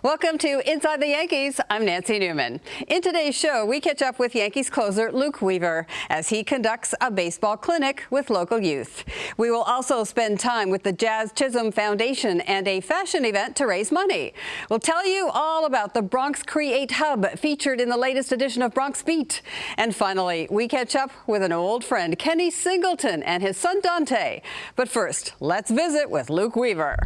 Welcome to Inside the Yankees. I'm Nancy Newman. In today's show, we catch up with Yankees closer Luke Weaver as he conducts a baseball clinic with local youth. We will also spend time with the Jazz Chisholm Foundation and a fashion event to raise money. We'll tell you all about the Bronx Kreate Hub featured in the latest edition of Bronx Beat. And finally, we catch up with an old friend, Ken Singleton, and his son Dante. But first, let's visit with Luke Weaver.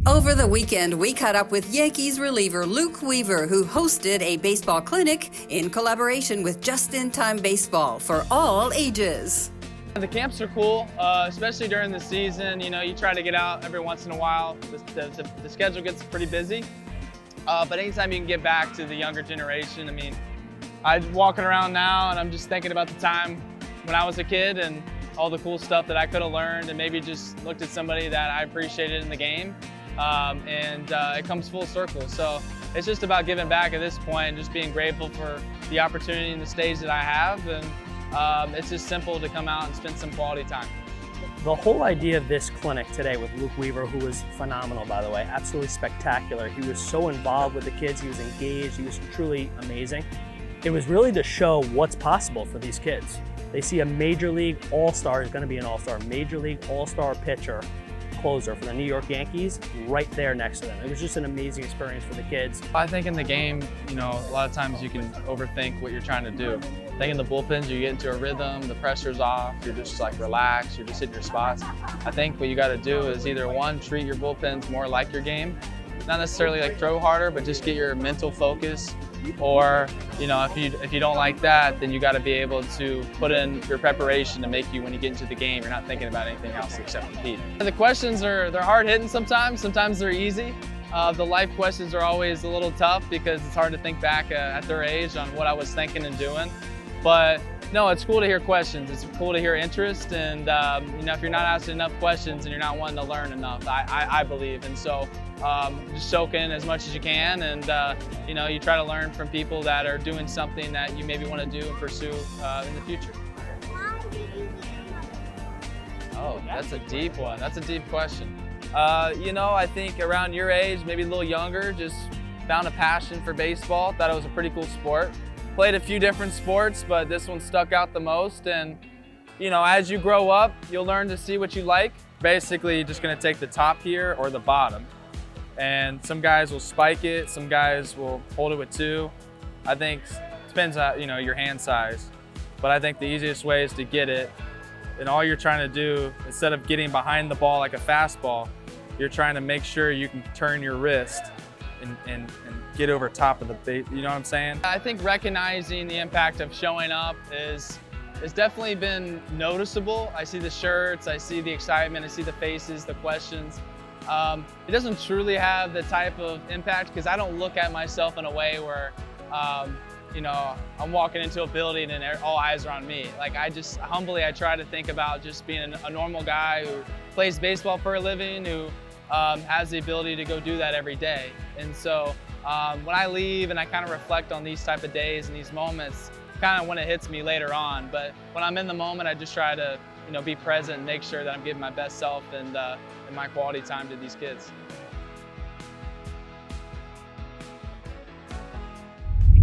Over the weekend, we caught up with Yankees reliever Luke Weaver, who hosted a baseball clinic in collaboration with JustinTime Baseball for all ages. The camps are cool, especially during the season. You know, you try to get out every once in a while. The schedule gets pretty busy, but anytime you can get back to the younger generation, I mean, I'm walking around now and I'm just thinking about the time when I was a kid and all the cool stuff that I could have learned and maybe just looked at somebody that I appreciated in the game. It comes full circle. So it's just about giving back at this point, just being grateful for the opportunity and the stage that I have. And it's just simple to come out and spend some quality time. The whole idea of this clinic today with Luke Weaver, who was phenomenal, by the way, absolutely spectacular. He was so involved with the kids. He was engaged. He was truly amazing. It was really to show what's possible for these kids. They see a major league all-star, is going to be an all-star, major league all-star pitcher, closer for the New York Yankees right there next to them. It was just an amazing experience for the kids. I think in the game, you know, a lot of times you can overthink what you're trying to do. I think in the bullpens, you get into a rhythm, the pressure's off, you're just like relaxed, you're just hitting your spots. I think what you got to do is either one, treat your bullpens more like your game, not necessarily like throw harder, but just get your mental focus. Or, you know, if you don't like that, then you got to be able to put in your preparation to make you, when you get into the game, you're not thinking about anything else except compete. The questions they're hard hitting sometimes they're easy. The life questions are always a little tough because it's hard to think back at their age on what I was thinking and doing. But no, it's cool to hear questions. It's cool to hear interest, and you know, if you're not asking enough questions and you're not wanting to learn enough, I believe. And so just soak in as much as you can, and you know, you try to learn from people that are doing something that you maybe want to do and pursue in the future. Oh, that's a deep one. That's a deep question. You know, I think around your age, maybe a little younger, just found a passion for baseball. Thought it was a pretty cool sport. Played a few different sports, but this one stuck out the most. And you know, as you grow up, you'll learn to see what you like. Basically, you're just gonna take the top here or the bottom. And some guys will spike it, some guys will hold it with two. I think it depends on, you know, your hand size. But I think the easiest way is to get it. And all you're trying to do, instead of getting behind the ball like a fastball, you're trying to make sure you can turn your wrist and get over top of the base, you know what I'm saying? I think recognizing the impact of showing up is definitely been noticeable. I see the shirts, I see the excitement, I see the faces, the questions. It doesn't truly have the type of impact because I don't look at myself in a way where, you know, I'm walking into a building and all eyes are on me. Like I try to think about just being a normal guy who plays baseball for a living, who has the ability to go do that every day. And so when I leave and I kind of reflect on these type of days and these moments, kind of when it hits me later on. But when I'm in the moment, I just try to, you know, be present and make sure that I'm giving my best self and my quality time to these kids.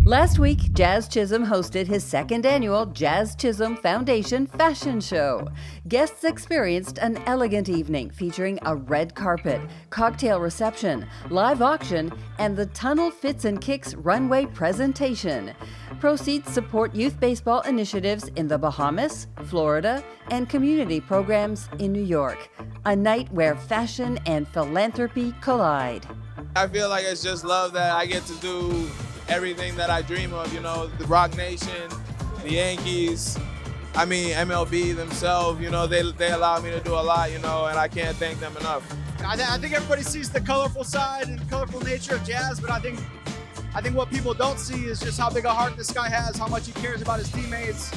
Last week, Jazz Chisholm hosted his second annual Jazz Chisholm Foundation fashion show. Guests experienced an elegant evening featuring a red carpet, cocktail reception, live auction, and the Tunnel Fits and Kicks runway presentation. Proceeds support youth baseball initiatives in the Bahamas, Florida, and community programs in New York. A night where fashion and philanthropy collide. I feel like it's just love that I get to do everything that I dream of, you know, the Rock Nation, the Yankees, I mean MLB themselves, you know, they allow me to do a lot, you know, and I can't thank them enough. I think everybody sees the colorful side and colorful nature of Jazz, but I think what people don't see is just how big a heart this guy has, how much he cares about his teammates,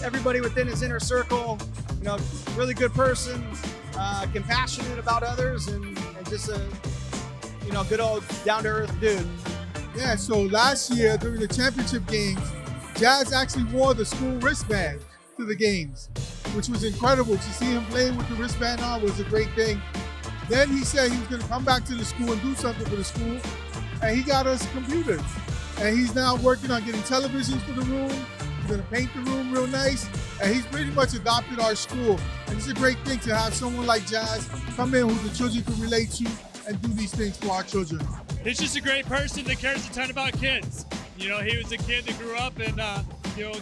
everybody within his inner circle, you know, really good person, compassionate about others, and just a, you know, good old down-to-earth dude. Yeah, so last year during the championship games, Jazz actually wore the school wristband to the games, which was incredible. To see him playing with the wristband on was a great thing. Then he said he was going to come back to the school and do something for the school. and he got us computers. And he's now working on getting televisions for the room. He's gonna paint the room real nice. And he's pretty much adopted our school. And it's a great thing to have someone like Jazz come in who the children can relate to and do these things for our children. He's just a great person that cares a ton about kids. You know, he was a kid that grew up and,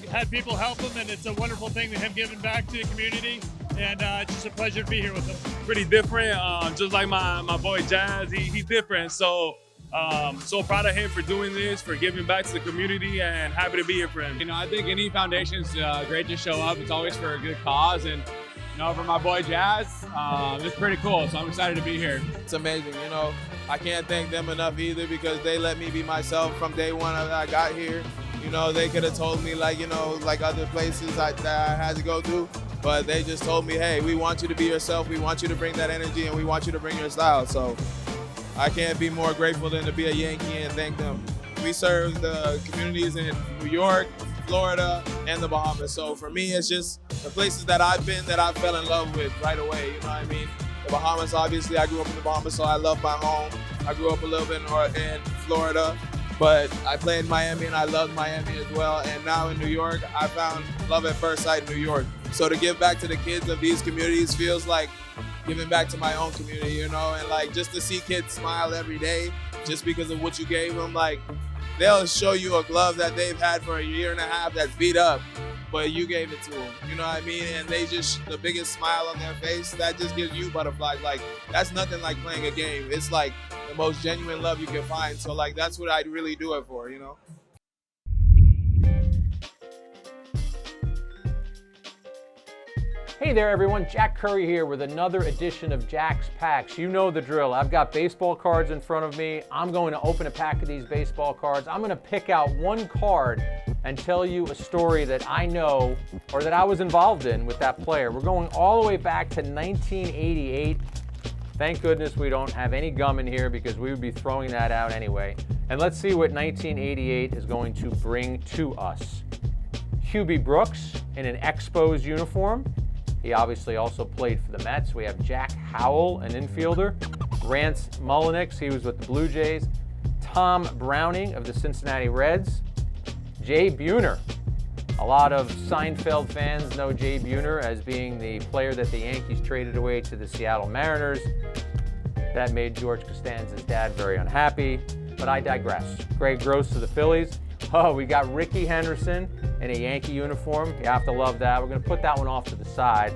had people help him, and it's a wonderful thing to him giving back to the community. And it's just a pleasure to be here with him. Pretty different, just like my boy Jazz, he's different. So proud of him for doing this, for giving back to the community, and happy to be here for him. You know, I think any foundation's great to show up. It's always for a good cause, and for my boy Jazz, it's pretty cool. So I'm excited to be here. It's amazing, I can't thank them enough either, because they let me be myself from day one that I got here. They could have told me like other places that I had to go to, but they just told me, hey, we want you to be yourself. We want you to bring that energy, and we want you to bring your style. So I can't be more grateful than to be a Yankee and thank them. We serve the communities in New York, Florida, and the Bahamas. So for me, it's just the places that I've been that I fell in love with right away. You know what I mean? The Bahamas, obviously, I grew up in the Bahamas, so I love my home. I grew up a little bit in Florida, but I played in Miami, and I loved Miami as well. And now in New York, I found love at first sight in New York. So to give back to the kids of these communities feels like giving back to my own community, and like just to see kids smile every day just because of what you gave them. Like, they'll show you a glove that they've had for a year and a half that's beat up, but you gave it to them, you know what I mean? And they just, the biggest smile on their face, that just gives you butterflies. Like, that's nothing like playing a game. It's like the most genuine love you can find. So like, that's what I really do it for, Hey there everyone, Jack Curry here with another edition of Jack's Packs. You know the drill. I've got baseball cards in front of me. I'm going to open a pack of these baseball cards. I'm going to pick out one card and tell you a story that I know or that I was involved in with that player. We're going all the way back to 1988. Thank goodness we don't have any gum in here, because we would be throwing that out anyway. And let's see what 1988 is going to bring to us. Hubie Brooks in an Expos uniform. He obviously also played for the Mets. We have Jack Howell, an infielder. Rance Mullenix, he was with the Blue Jays. Tom Browning of the Cincinnati Reds. Jay Buhner. A lot of Seinfeld fans know Jay Buhner as being the player that the Yankees traded away to the Seattle Mariners. That made George Costanza's dad very unhappy, but I digress. Greg Gross of the Phillies. Oh, we got Rickey Henderson in a Yankee uniform. You have to love that. We're going to put that one off to the side.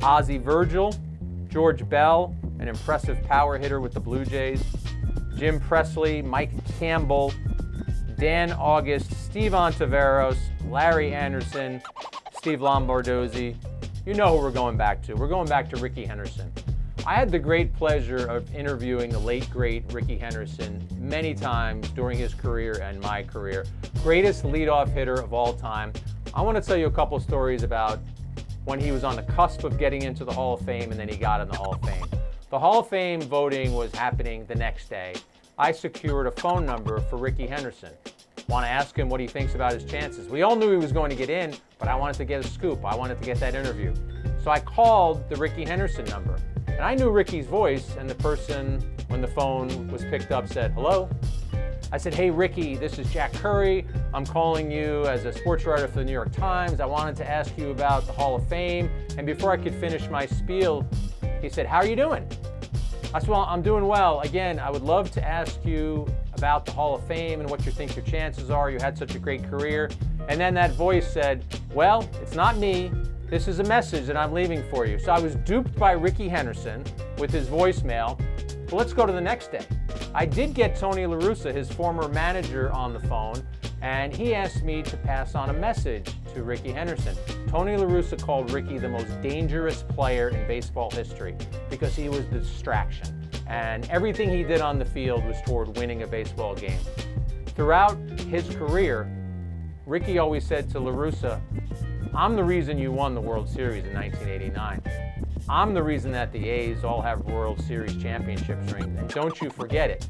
Ozzie Virgil, George Bell, an impressive power hitter with the Blue Jays. Jim Presley, Mike Campbell, Dan August, Steve Ontiveros, Larry Anderson, Steve Lombardozzi. You know who we're going back to. We're going back to Rickey Henderson. I had the great pleasure of interviewing the late, great Rickey Henderson many times during his career and my career. Greatest leadoff hitter of all time. I want to tell you a couple stories about when he was on the cusp of getting into the Hall of Fame and then he got in the Hall of Fame. The Hall of Fame voting was happening the next day. I secured a phone number for Rickey Henderson. Want to ask him what he thinks about his chances. We all knew he was going to get in, but I wanted to get a scoop. I wanted to get that interview. So I called the Rickey Henderson number. And I knew Rickey's voice, and the person, when the phone was picked up, said, hello? I said, hey, Rickey, this is Jack Curry. I'm calling you as a sports writer for the New York Times. I wanted to ask you about the Hall of Fame. And before I could finish my spiel, he said, how are you doing? I said, well, I'm doing well. Again, I would love to ask you about the Hall of Fame and what you think your chances are. You had such a great career. And then that voice said, well, it's not me. This is a message that I'm leaving for you. So I was duped by Rickey Henderson with his voicemail. Well, let's go to the next day. I did get Tony La Russa, his former manager, on the phone, and he asked me to pass on a message to Rickey Henderson. Tony La Russa called Rickey the most dangerous player in baseball history because he was the distraction. And everything he did on the field was toward winning a baseball game. Throughout his career, Rickey always said to La Russa, I'm the reason you won the World Series in 1989. I'm the reason that the A's all have World Series championships rings, and don't you forget it.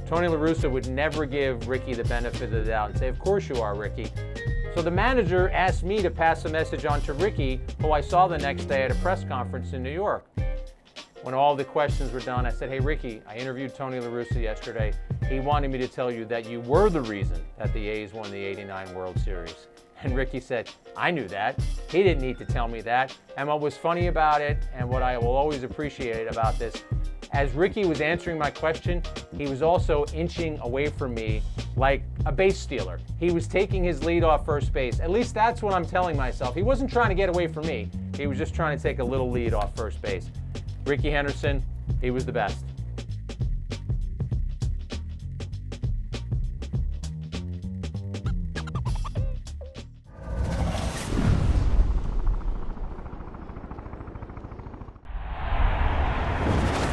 Tony La Russa would never give Rickey the benefit of the doubt and say, of course you are, Rickey. So the manager asked me to pass a message on to Rickey, who I saw the next day at a press conference in New York. when all the questions were done, I said, hey, Rickey, I interviewed Tony La Russa yesterday. He wanted me to tell you that you were the reason that the A's won the '89 World Series. And Rickey said, I knew that. He didn't need to tell me that. And what was funny about it, and what I will always appreciate about this, as Rickey was answering my question, he was also inching away from me like a base stealer. He was taking his lead off first base. At least that's what I'm telling myself. He wasn't trying to get away from me. He was just trying to take a little lead off first base. Rickey Henderson, he was the best.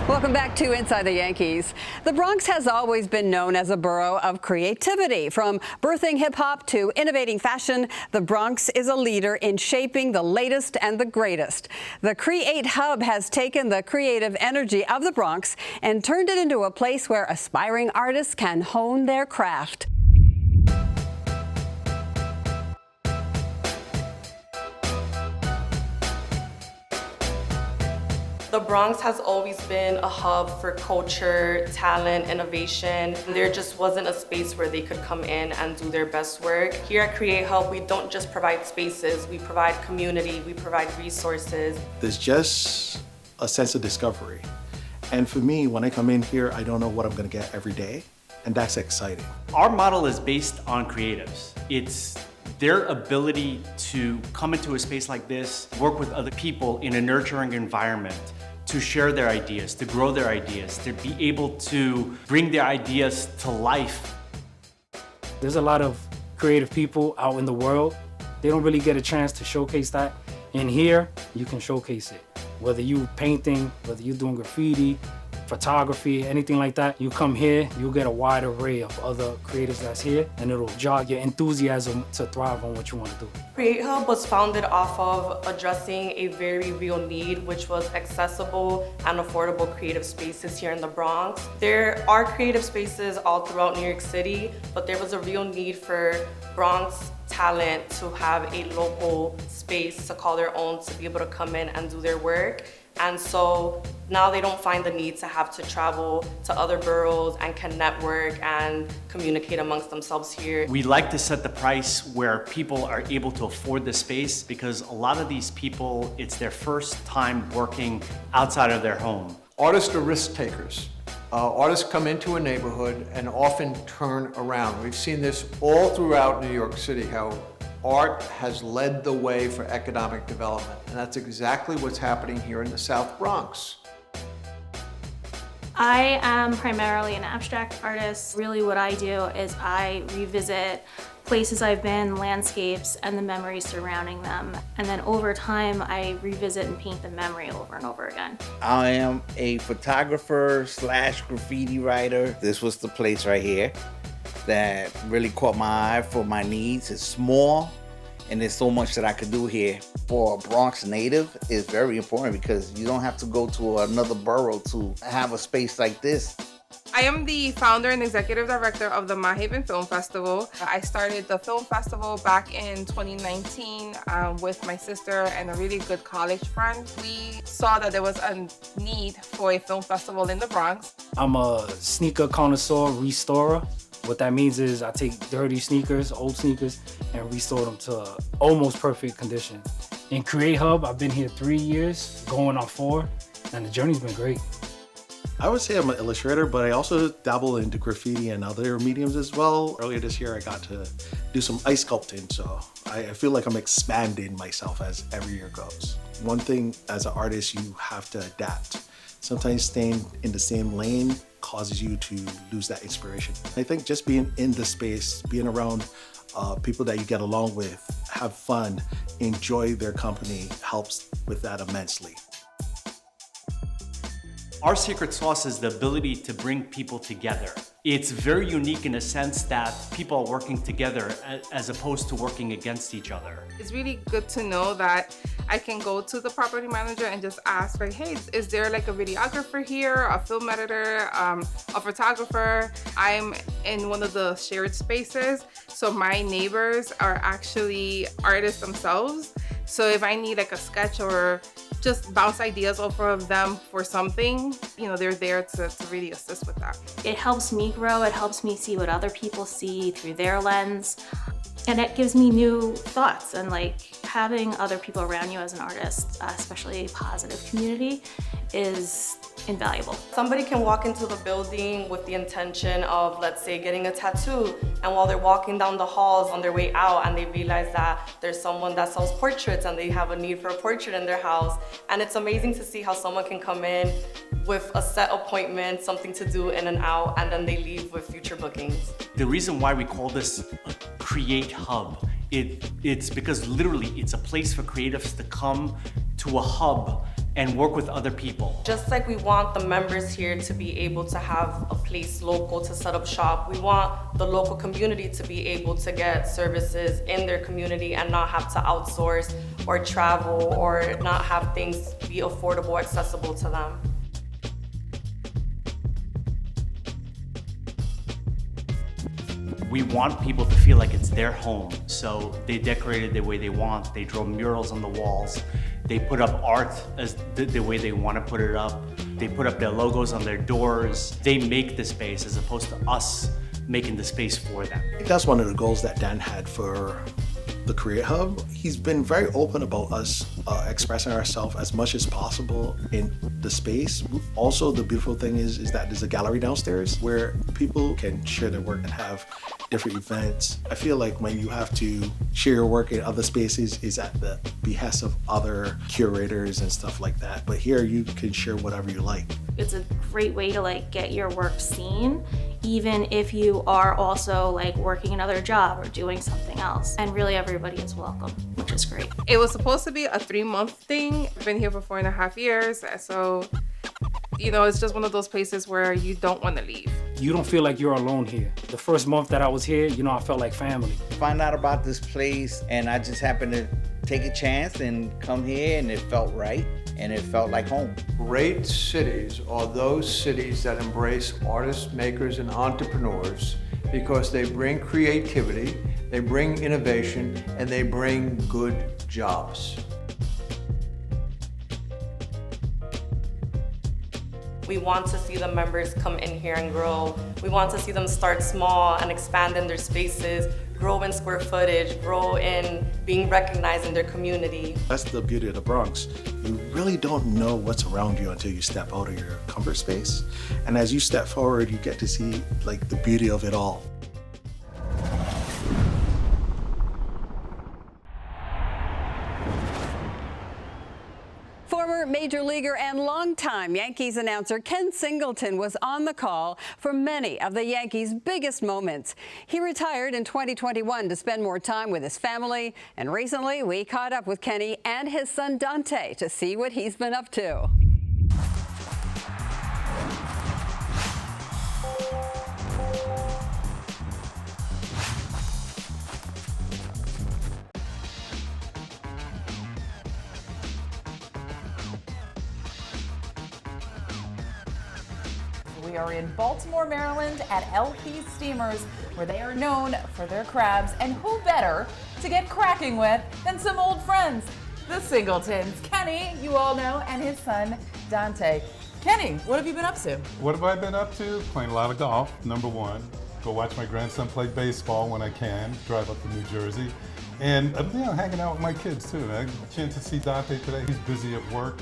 Welcome back to Inside the Yankees. The Bronx has always been known as a borough of creativity. From birthing hip-hop to innovating fashion, the Bronx is a leader in shaping the latest and the greatest. The Kreate Hub has taken the creative energy of the Bronx and turned it into a place where aspiring artists can hone their craft. The Bronx has always been a hub for culture, talent, innovation. There just wasn't a space where they could come in and do their best work. Here at Kreate Hub, we don't just provide spaces, we provide community, we provide resources. There's just a sense of discovery. And for me, when I come in here, I don't know what I'm gonna get every day, and that's exciting. Our model is based on creatives. It's their ability to come into a space like this, work with other people in a nurturing environment, to share their ideas, to grow their ideas, to be able to bring their ideas to life. There's a lot of creative people out in the world. They don't really get a chance to showcase that. And here, you can showcase it. Whether you painting, whether you're doing graffiti, photography, anything like that, you come here, you'll get a wide array of other creatives that's here, and it'll jog your enthusiasm to thrive on what you want to do. Kreate Hub was founded off of addressing a very real need, which was accessible and affordable creative spaces here in the Bronx. There are creative spaces all throughout New York City, but there was a real need for Bronx talent to have a local space to call their own, to be able to come in and do their work. And so now they don't find the need to have to travel to other boroughs and can network and communicate amongst themselves here. We like to set the price where people are able to afford the space, because a lot of these people, it's their first time working outside of their home. Artists are risk takers. Artists come into a neighborhood and often turn around. We've seen this all throughout New York City, how art has led the way for economic development, and that's exactly what's happening here in the South Bronx. I am primarily an abstract artist. Really what I do is I revisit places I've been, landscapes, and the memories surrounding them. And then over time, I revisit and paint the memory over and over again. I am a photographer / graffiti writer. This was the place right here that really caught my eye for my needs. It's small, and there's so much that I could do here. For a Bronx native, it's very important because you don't have to go to another borough to have a space like this. I am the founder and executive director of the Mahaven Film Festival. I started the film festival back in 2019 with my sister and a really good college friend. We saw that there was a need for a film festival in the Bronx. I'm a sneaker connoisseur, restorer. What that means is I take dirty sneakers, old sneakers, and restore them to almost perfect condition. In Kreate Hub, I've been here 3 years, going on 4, and the journey's been great. I would say I'm an illustrator, but I also dabble into graffiti and other mediums as well. Earlier this year, I got to do some ice sculpting, so I feel like I'm expanding myself as every year goes. One thing as an artist, you have to adapt. Sometimes staying in the same lane causes you to lose that inspiration. I think just being in the space, being around people that you get along with, have fun, enjoy their company helps with that immensely. Our secret sauce is the ability to bring people together. It's very unique in a sense that people are working together as opposed to working against each other. It's really good to know that I can go to the property manager and just ask, like, hey, is there like a videographer here, a film editor, a photographer? I'm in one of the shared spaces, so my neighbors are actually artists themselves. So if I need like a sketch or just bounce ideas off of them for something, you know, they're there to really assist with that. It helps me grow, it helps me see what other people see through their lens, and it gives me new thoughts. And like having other people around you as an artist, especially a positive community, is invaluable. Somebody can walk into the building with the intention of, let's say, getting a tattoo, and while they're walking down the halls on their way out and they realize that there's someone that sells portraits and they have a need for a portrait in their house. And it's amazing to see how someone can come in with a set appointment, something to do in and out, and then they leave with future bookings. The reason why we call this a Kreate Hub, it's because literally it's a place for creatives to come to a hub and work with other people. Just like we want the members here to be able to have a place local to set up shop, we want the local community to be able to get services in their community and not have to outsource or travel or not have things be affordable, accessible to them. We want people to feel like it's their home, so they decorate it the way they want. They draw murals on the walls. They put up art as the way they want to put it up. They put up their logos on their doors. They make the space as opposed to us making the space for them. I think that's one of the goals that Dan had for the Kreate Hub. He's been very open about us expressing ourselves as much as possible in the space. Also, the beautiful thing is that there's a gallery downstairs where people can share their work and have different events. I feel like when you have to share your work in other spaces is at the behest of other curators and stuff like that. But here you can share whatever you like. It's a great way to like get your work seen, even if you are also like working another job or doing something else. And really everybody is welcome, which is great. It was supposed to be a 3-month thing. I've been here for 4.5 years, so you know, it's just one of those places where you don't want to leave. You don't feel like you're alone here. The first month that I was here, you know, I felt like family. Find out about this place and I just happened to take a chance and come here, and it felt right and it felt like home. Great cities are those cities that embrace artists, makers, and entrepreneurs because they bring creativity, they bring innovation, and they bring good jobs. We want to see the members come in here and grow. We want to see them start small and expand in their spaces, grow in square footage, grow in being recognized in their community. That's the beauty of the Bronx. You really don't know what's around you until you step out of your comfort space. And as you step forward, you get to see like the beauty of it all. Former major leaguer and longtime Yankees announcer Ken Singleton was on the call for many of the Yankees' biggest moments. He retired in 2021 to spend more time with his family, and recently we caught up with Kenny and his son Dante to see what he's been up to. We are in Baltimore, Maryland at LP's Steamers, where they are known for their crabs, and who better to get cracking with than some old friends, the Singletons. Kenny, you all know, and his son, Dante. Kenny, what have you been up to? What have I been up to? Playing a lot of golf, number one. Go watch my grandson play baseball when I can, drive up to New Jersey. And hanging out with my kids too. I had a chance to see Dante today. He's busy at work.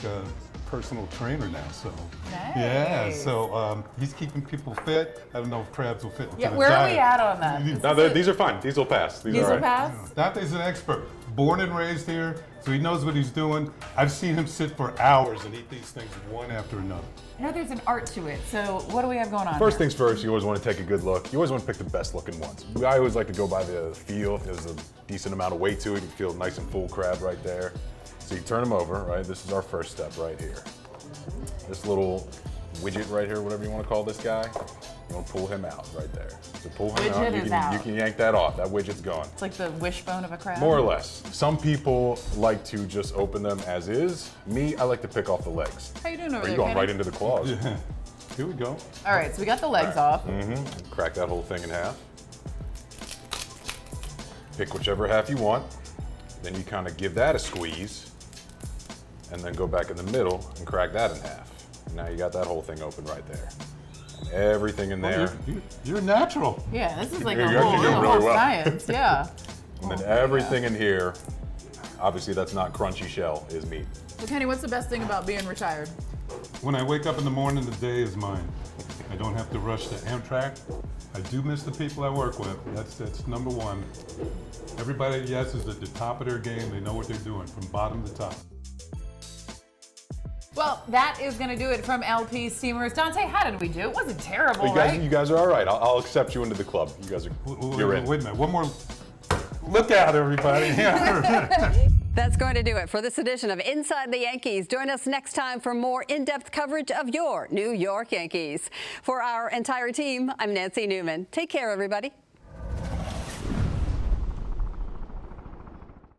Personal trainer now, so nice. Yeah, so he's keeping people fit. I don't know if crabs will fit into the where diet. are we at on that? No, these are fine. These will pass. These will pass? Dante's an expert. Born and raised here, so he knows what he's doing. I've seen him sit for hours and eat these things one after another. I know there's an art to it, so what do we have going on First here? things first, you always want to take a good look. You always want to pick the best looking ones. I always like to go by the feel. If there's a decent amount of weight to it, you feel nice and full crab right there. So you turn them over, right? This is our first step right here. This little widget right here, whatever you want to call this guy, you want to pull him out right there. So pull him out, you can yank that off. That widget's gone. It's like the wishbone of a crab? More or less. Some people like to just open them as is. Me, I like to pick off the legs. How you doing over Are there, you going Kenny? right into the claws? Yeah. Here we go. All right, so we got the legs off. Mm-hmm. Crack that whole thing in half. Pick whichever half you want. Then you kind of give that a squeeze. and then go back in the middle and crack that in half. Now you got that whole thing open right there. And everything in there. You're natural. Yeah, this is like You're a actually doing whole really well. science. Yeah. And then everything in here, obviously that's not crunchy shell, is meat. So Kenny, what's the best thing about being retired? When I wake up in the morning, the day is mine. I don't have to rush to Amtrak. I do miss the people I work with. That's number one. Everybody at Yes is at the top of their game. They know what they're doing from bottom to top. Well, that is going to do it from LP Steamers. Dante, how did we do? It wasn't terrible, right? You guys are all right. I'll accept you into the club. You guys are, you're in. Wait a minute, one more look out, everybody. That's going to do it for this edition of Inside the Yankees. Join us next time for more in-depth coverage of your New York Yankees. For our entire team, I'm Nancy Newman. Take care, everybody.